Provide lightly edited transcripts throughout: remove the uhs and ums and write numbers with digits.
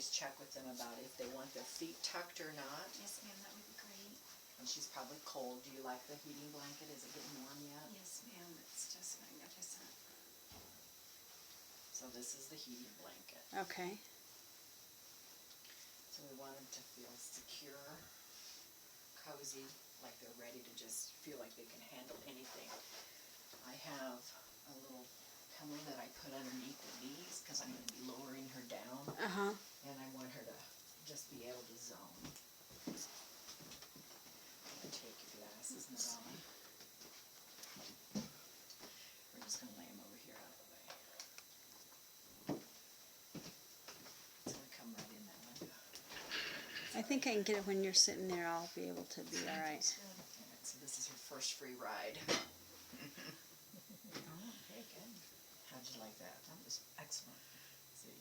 always check with them about if they want their feet tucked or not. Yes, ma'am, that would be great. And she's probably cold. Do you like the heating blanket? Is it getting warm yet? Yes, ma'am, it's just magnificent. So this is the heating blanket. Okay. So we want them to feel secure, cozy, like they're ready to just feel like they can handle anything. I have a little pillow that I put underneath the knees because I'm going to be lowering her down. Uh-huh. And I want her to just be able to zone. I'm going to take your glasses, Madonna. We're just going to lay them over here out of the way. It's going to come right in that window. I think I can get it when you're sitting there. I'll be able to be all right. Alright, so this is her first free ride. Oh, very good. How'd you like that? That was excellent. See?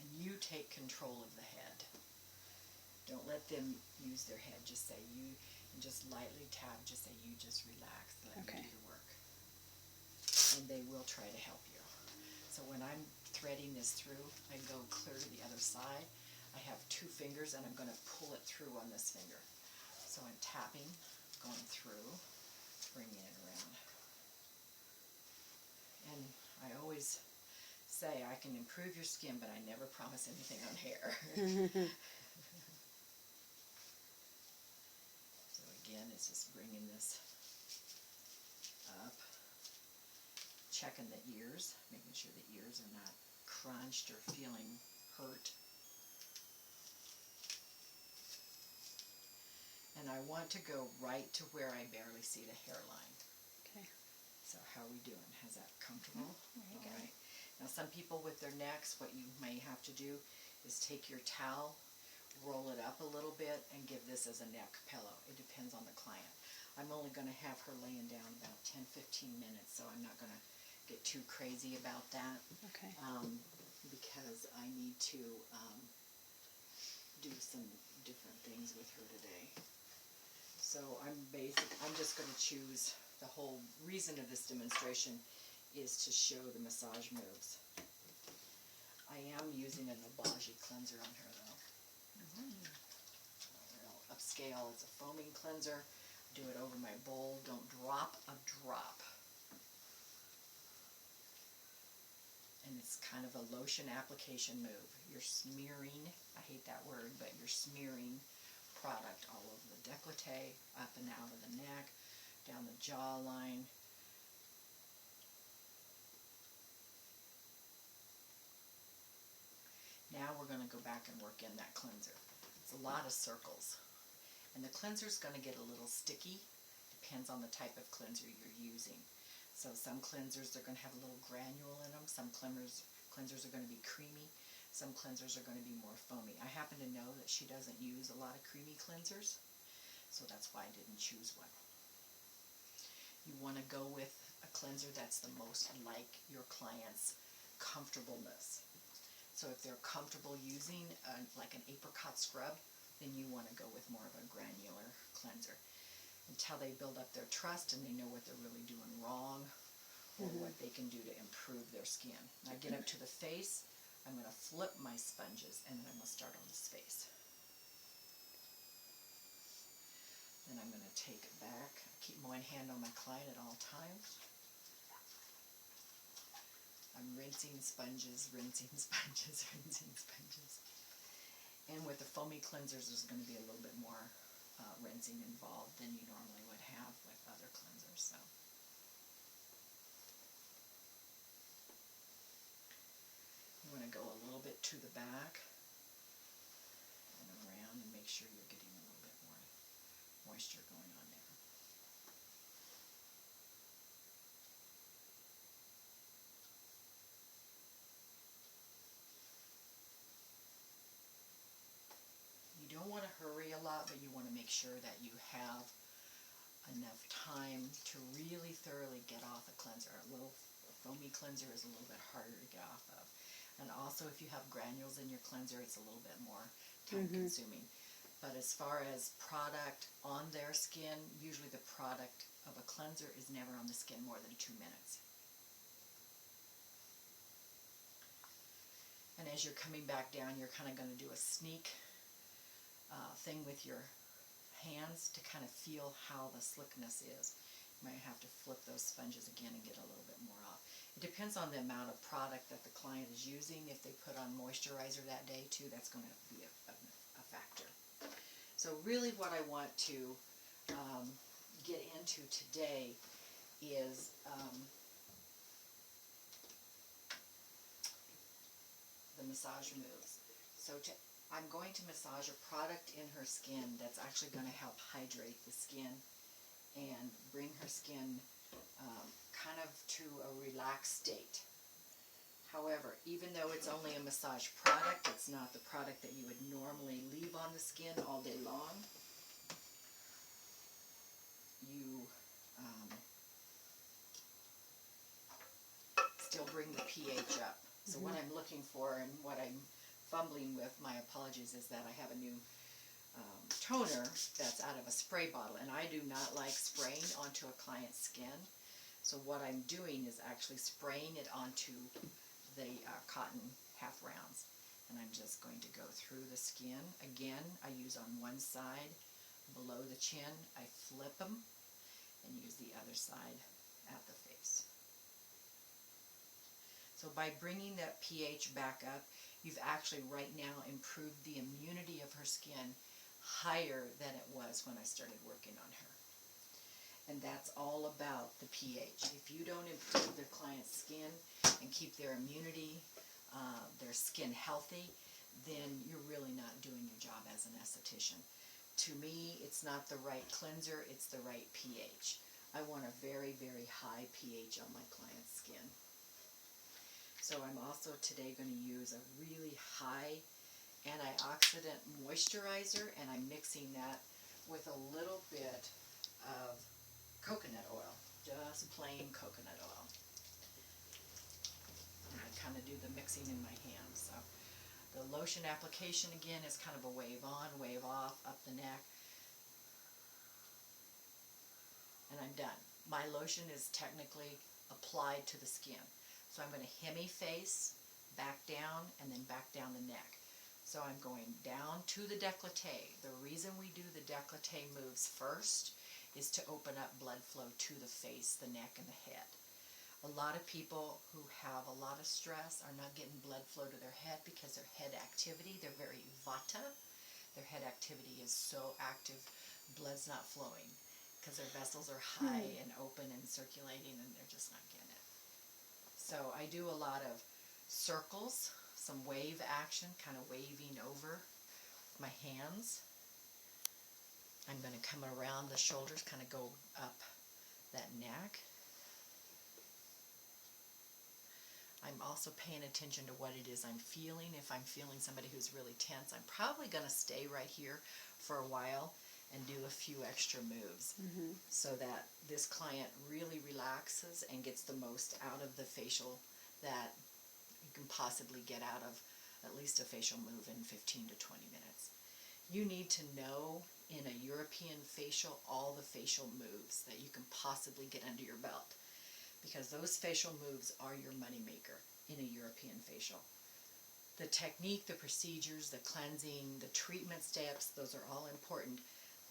And you take control of the head. Don't let them use their head. Just say you, and just lightly tap, just say you just relax, let me do the work. And they will try to help you. So when I'm threading this through, I go clear to the other side. I have 2 fingers and I'm going to pull it through on this finger. So I'm tapping, going through, bringing it around. And I always say I can improve your skin, but I never promise anything on hair. So again, it's just bringing this up, checking the ears, making sure the ears are not crunched or feeling hurt. And I want to go right to where I barely see the hairline. Okay. So how are we doing? Is that comfortable? Very good. All right. Now some people with their necks, what you may have to do is take your towel, roll it up a little bit, and give this as a neck pillow. It depends on the client. I'm only going to have her laying down about 10-15 minutes, so I'm not going to get too crazy about that. Okay. Because I need to do some different things with her today. So I'm just going to choose, the whole reason of this demonstration is to show the massage moves. I am using an Obagi cleanser on her though. Real upscale. It's a foaming cleanser. Do it over my bowl. Don't drop a drop. And it's kind of a lotion application move. You're smearing, I hate that word, but you're smearing product all over the décolleté, up and out of the neck, down the jawline. Now we're going to go back and work in that cleanser. It's a lot of circles. And the cleanser's going to get a little sticky. Depends on the type of cleanser you're using. So some cleansers are going to have a little granule in them. Some cleansers are going to be creamy. Some cleansers are going to be more foamy. I happen to know that she doesn't use a lot of creamy cleansers, so that's why I didn't choose one. You want to go with a cleanser that's the most like your client's comfortableness. So if they're comfortable using like an apricot scrub, then you want to go with more of a granular cleanser until they build up their trust and they know what they're really doing wrong or what they can do to improve their skin. Now get up to the face. I'm going to flip my sponges and then I'm going to start on this face. Then I'm going to take it back. Keep my hand on my client at all times. I'm rinsing sponges, rinsing sponges, rinsing sponges. And with the foamy cleansers, there's going to be a little bit more rinsing involved than you normally would have with other cleansers. So. You want to go a little bit to the back and around and make sure you're getting a little bit more moisture going on there. You don't want to hurry a lot, but you want to make sure that you have enough time to really thoroughly get off a cleanser. A little foamy cleanser is a little bit harder to get off of. And also if you have granules in your cleanser, it's a little bit more time consuming. But as far as product on their skin, usually the product of a cleanser is never on the skin more than 2 minutes. as you're coming back down, you're kind of going to do a sneak thing with your hands to kind of feel how the slickness is. You might have to flip those sponges again and get a little bit more off. It depends on the amount of product that the client is using. If they put on moisturizer that day too, that's going to be a factor. So really what I want to get into today is the massage moves. So I'm going to massage a product in her skin that's actually going to help hydrate the skin and bring her skin kind of to a relaxed state. However, even though it's only a massage product, it's not the product that you would normally leave on the skin all day long. You still bring the pH up. So what I'm looking for and what I'm fumbling with, my apologies, is that I have a new toner that's out of a spray bottle, and I do not like spraying onto a client's skin. So what I'm doing is actually spraying it onto the cotton half rounds, and I'm just going to go through the skin. Again, I use on one side below the chin, I flip them and use the other side at the face. So by bringing that pH back up, you've actually right now improved the immunity of her skin higher than it was when I started working on her. And that's all about the pH. If you don't improve the client's skin and keep their immunity, their skin healthy, then you're really not doing your job as an esthetician. To me, it's not the right cleanser, it's the right pH. I want a very, very high pH on my client's skin. So I'm also today going to use a really high antioxidant moisturizer, and I'm mixing that with a little bit of coconut oil, just plain coconut oil. And I kind of do the mixing in my hands. So the lotion application again is kind of a wave on, wave off, up the neck. And I'm done. My lotion is technically applied to the skin. So I'm going to hemi-face, back down, and then back down the neck. So I'm going down to the décolleté. The reason we do the décolleté moves first is to open up blood flow to the face, the neck, and the head. A lot of people who have a lot of stress are not getting blood flow to their head because their head activity, they're very vata. Their head activity is so active, blood's not flowing because their vessels are high and open and circulating, and they're just not getting it. So I do a lot of circles, some wave action, kind of waving over my hands. I'm going to come around the shoulders, kind of go up that neck. I'm also paying attention to what it is I'm feeling. If I'm feeling somebody who's really tense, I'm probably going to stay right here for a while and do a few extra moves so that this client really relaxes and gets the most out of the facial that you can possibly get out of at least a facial move in 15 to 20 minutes. You need to know in a European facial all the facial moves that you can possibly get under your belt, because those facial moves are your moneymaker in a European facial. The technique, the procedures, the cleansing, the treatment steps, those are all important.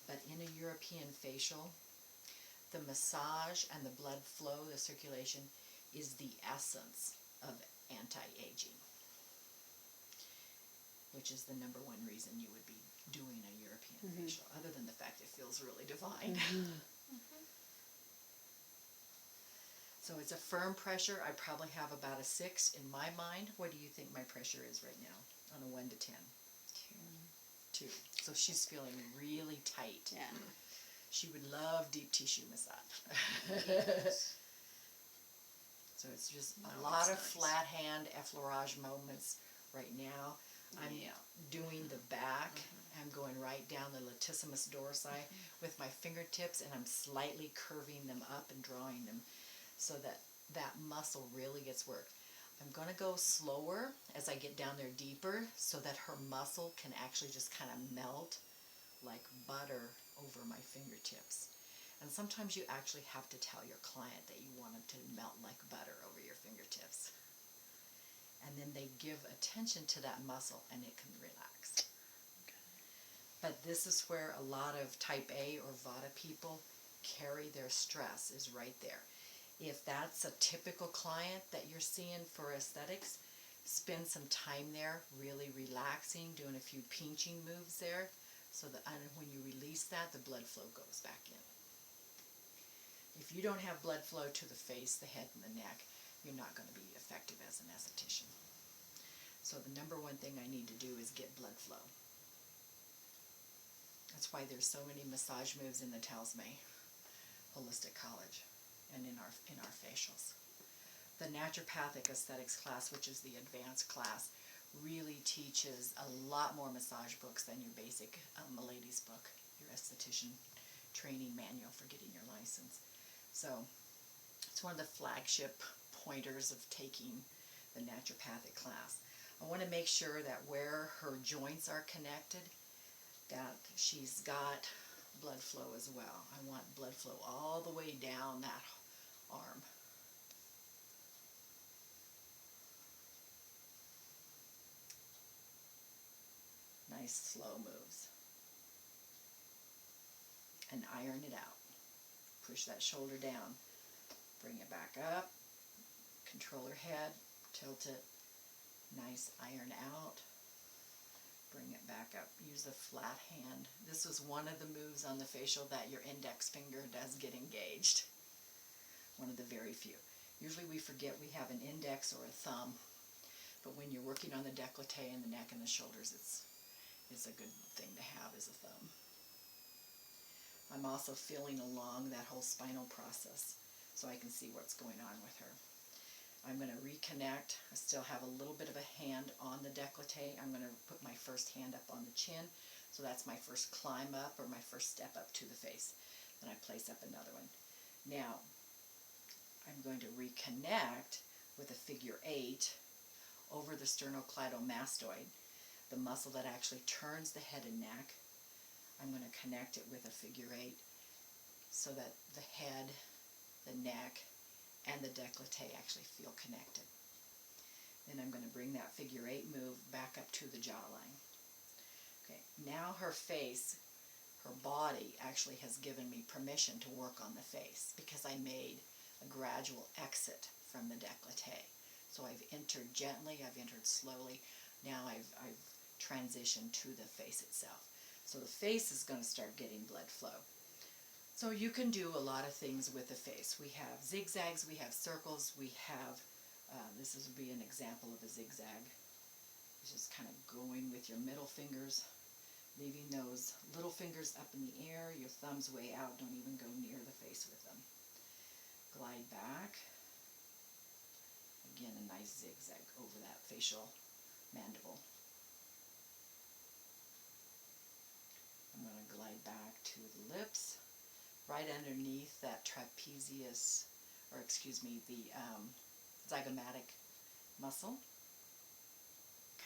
But in a European facial, the massage and the blood flow, the circulation, is the essence of anti-aging, which is the number one reason you would be doing a European facial, other than the fact it feels really divine. So it's a firm pressure. I probably have about a 6 in my mind. What do you think my pressure is right now on a 1 to 10? 2. So she's feeling really tight. Yeah. She would love deep tissue massage. So it's just a lot of flat hand effleurage moments right now. I'm doing the back. I'm going right down the latissimus dorsi with my fingertips, and I'm slightly curving them up and drawing them so that that muscle really gets worked. I'm going to go slower as I get down there deeper so that her muscle can actually just kind of melt like butter over my fingertips. And sometimes you actually have to tell your client that you want them to melt like butter over your fingertips. And then then they give attention to that muscle and it can relax. But this is where a lot of type A or Vata people carry their stress, is right there. If that's a typical client that you're seeing for aesthetics, spend some time there, really relaxing, doing a few pinching moves there, so that when you release that, the blood flow goes back in. If you don't have blood flow to the face, the head, and the neck, you're not going to be effective as an esthetician. So the number one thing I need to do is get blood flow. That's why there's so many massage moves in the Talisman Holistic College and in our facials. The Naturopathic Aesthetics class, which is the advanced class, really teaches a lot more massage books than your basic Milady's book, your esthetician training manual for getting your license. So it's one of the flagship pointers of taking the naturopathic class. I want to make sure that where her joints are connected, that she's got blood flow as well. I want blood flow all the way down that arm. Nice slow moves. And iron it out. Push that shoulder down. Bring it back up. Control her head. Tilt it. Nice iron out. Bring it back up. Use a flat hand. This was one of the moves on the facial that your index finger does get engaged. One of the very few. Usually we forget we have an index or a thumb, but when you're working on the décolleté and the neck and the shoulders, it's a good thing to have as a thumb. I'm also feeling along that whole spinal process so I can see what's going on with her. I'm going to reconnect. I still have a little bit of a hand on the décolleté. I'm going to put my first hand up on the chin. So that's my first climb up or my first step up to the face. Then I place up another one. Now, I'm going to reconnect with a figure 8 over the sternocleidomastoid, the muscle that actually turns the head and neck. I'm going to connect it with a figure 8 so that the head, the neck, and the décolleté actually feel connected. Then I'm going to bring that figure 8 move back up to the jawline. Okay, now her face, her body actually has given me permission to work on the face because I made a gradual exit from the décolleté. So I've entered gently, I've entered slowly. Now I've transitioned to the face itself. So the face is going to start getting blood flow. So you can do a lot of things with the face. We have zigzags, we have circles, we have, this would be an example of a zigzag. It's just kind of going with your middle fingers, leaving those little fingers up in the air, your thumbs way out, don't even go near the face with them. Glide back. Again, a nice zigzag over that facial mandible. I'm going to glide back to the lips, right underneath that trapezius, or excuse me, the zygomatic muscle.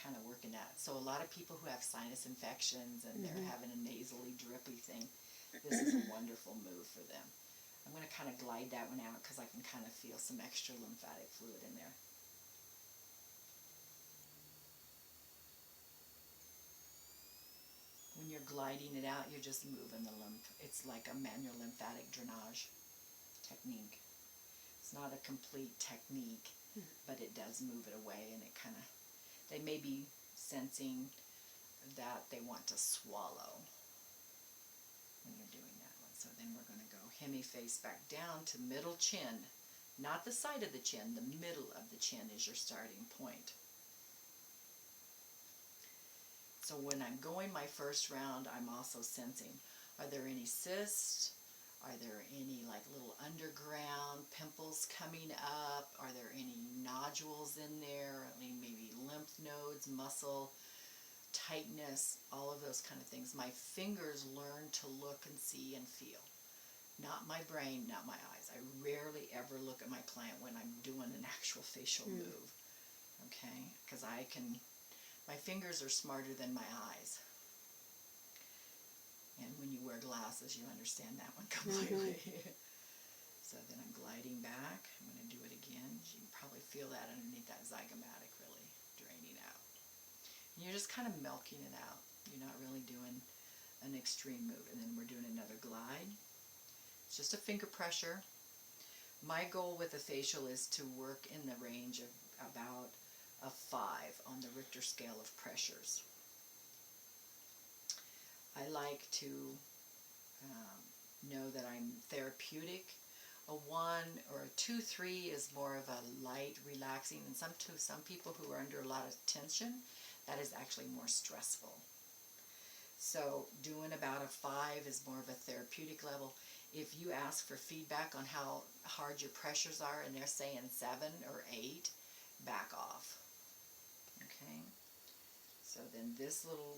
Kind of working at. So a lot of people who have sinus infections and they're having a nasally drippy thing, this is a wonderful move for them. I'm going to kind of glide that one out because I can kind of feel some extra lymphatic fluid in there. When you're gliding it out, you're just moving the lymph. It's like a manual lymphatic drainage technique. It's not a complete technique, but it does move it away, and it kind of, they may be sensing that they want to swallow when you're doing that one. So then we're going to go hemi-face back down to middle chin. Not the side of the chin, the middle of the chin is your starting point. So when I'm going my first round, I'm also sensing, are there any cysts? Are there any like little underground pimples coming up? Are there any nodules in there? I mean, maybe lymph nodes, muscle, tightness, all of those kind of things. My fingers learn to look and see and feel. Not my brain, not my eyes. I rarely ever look at my client when I'm doing an actual facial move. Okay? Because my fingers are smarter than my eyes. And when you wear glasses, you understand that one completely. So then I'm gliding back. I'm going to do it again. You can probably feel that underneath that zygomatic, really. just kind of milking it out. You're not really doing an extreme move. And then we're doing another glide. It's just a finger pressure. My goal with a facial is to work in the range of about a 5 on the Richter scale of pressures. I like to know that I'm therapeutic. A 1 or a 2, 3 is more of a light, relaxing, and some people who are under a lot of tension, that is actually more stressful. So doing about a 5 is more of a therapeutic level. If you ask for feedback on how hard your pressures are and they're saying 7 or 8, back off. Okay? So then this little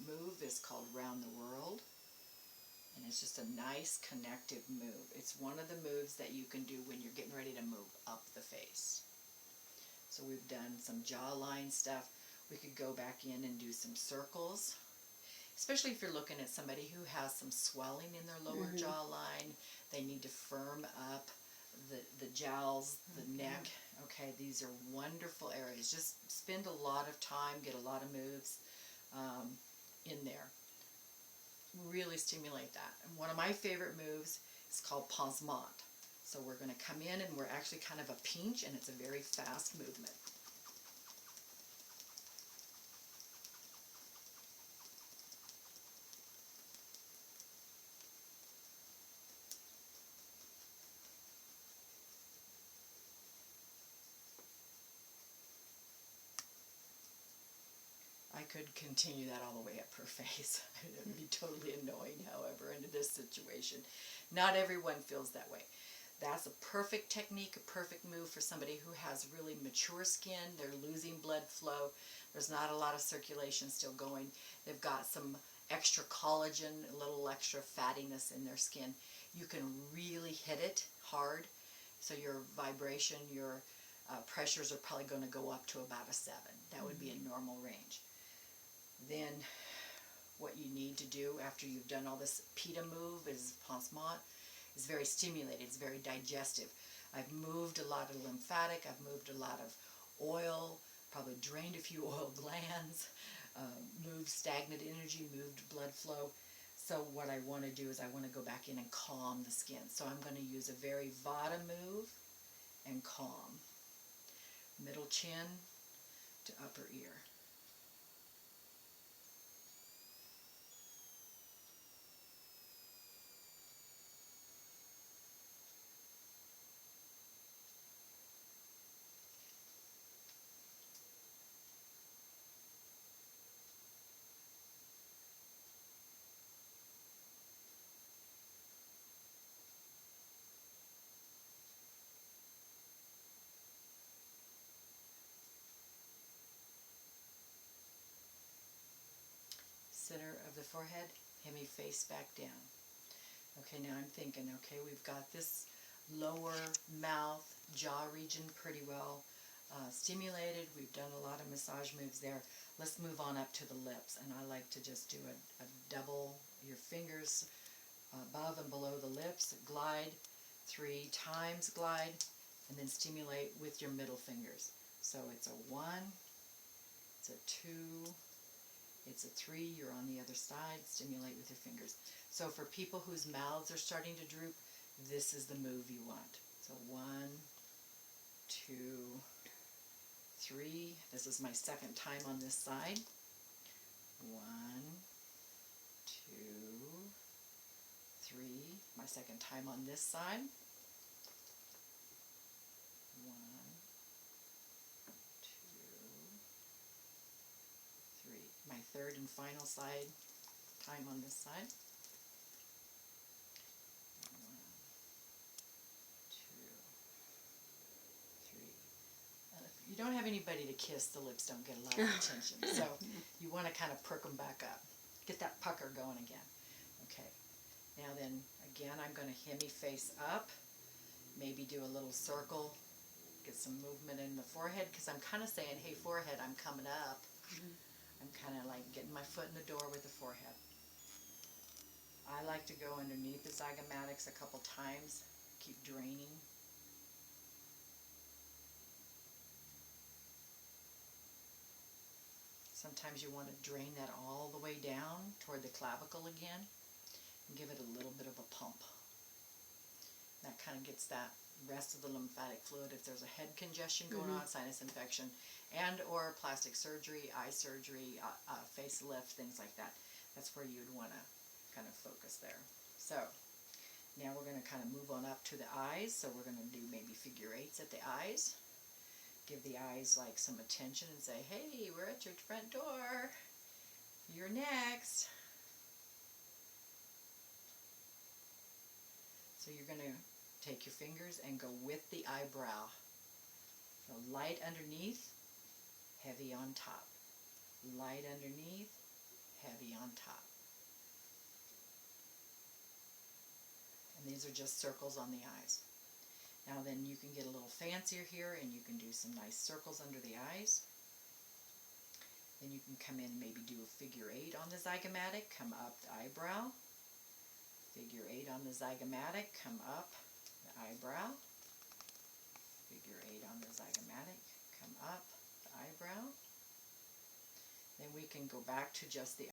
move is called Round the World. And it's just a nice connective move. It's one of the moves that you can do when you're getting ready to move up the face. So we've done some jawline stuff. We could go back in and do some circles. Especially if you're looking at somebody who has some swelling in their lower jawline. They need to firm up the jowls, the neck. Okay, these are wonderful areas. Just spend a lot of time, get a lot of moves in there. Really stimulate that. And one of my favorite moves is called pansement. So we're going to come in and we're actually kind of a pinch, and it's a very fast movement. I could continue that all the way up her face. It would be totally annoying, however, in this situation. Not everyone feels that way. That's a perfect technique, a perfect move for somebody who has really mature skin. They're losing blood flow. There's not a lot of circulation still going. They've got some extra collagen, a little extra fattiness in their skin. You can really hit it hard. So your vibration, your pressures are probably going to go up to about a 7. That would be a normal range. Then what you need to do after you've done all this pita move is pansement. It's very stimulating. It's very digestive. I've moved a lot of lymphatic. I've moved a lot of oil, probably drained a few oil glands, moved stagnant energy, moved blood flow. So what I want to do is I want to go back in and calm the skin. So I'm going to use a very Vata move and calm. Middle chin to upper ear. Center of the forehead, hemi face back down. Okay, now I'm thinking, okay, we've got this lower mouth, jaw region pretty well stimulated. We've done a lot of massage moves there. Let's move on up to the lips, and I like to just do a double, your fingers above and below the lips, glide 3 times, glide, and then stimulate with your middle fingers. So it's a 1, it's a 2, it's a 3, you're on the other side, stimulate with your fingers. So for people whose mouths are starting to droop, this is the move you want. So 1, 2, 3. This is my second time on this side. 1, 2, 3. My second time on this side. 1, 2, 3. My third and final time on this side. 1, 2, 3. And if you don't have anybody to kiss, the lips don't get a lot of attention. So you want to kind of perk them back up. Get that pucker going again. Okay. Now then, again, I'm going to hemi face up. Maybe do a little circle. Get some movement in the forehead, because I'm kind of saying, hey, forehead, I'm coming up. I'm kind of like getting my foot in the door with the forehead. I like to go underneath the zygomatics a couple times. Keep draining. Sometimes you want to drain that all the way down toward the clavicle again and give it a little bit of a pump. That kind of gets that rest of the lymphatic fluid. If there's a head congestion going on, sinus infection, and or plastic surgery, eye surgery, facelift, things like that, that's where you'd want to kind of focus there. So now we're going to kind of move on up to the eyes. So we're going to do maybe figure eights at the eyes. Give the eyes like some attention and say, hey, we're at your front door. You're next. So you're going to take your fingers and go with the eyebrow. So light underneath, heavy on top. Light underneath, heavy on top. And these are just circles on the eyes. Now then you can get a little fancier here and you can do some nice circles under the eyes. Then you can come in and maybe do a figure eight on the zygomatic, come up the eyebrow. Figure eight on the zygomatic, come up the eyebrow. Figure eight on the zygomatic, come up the eyebrow. Then we can go back to just the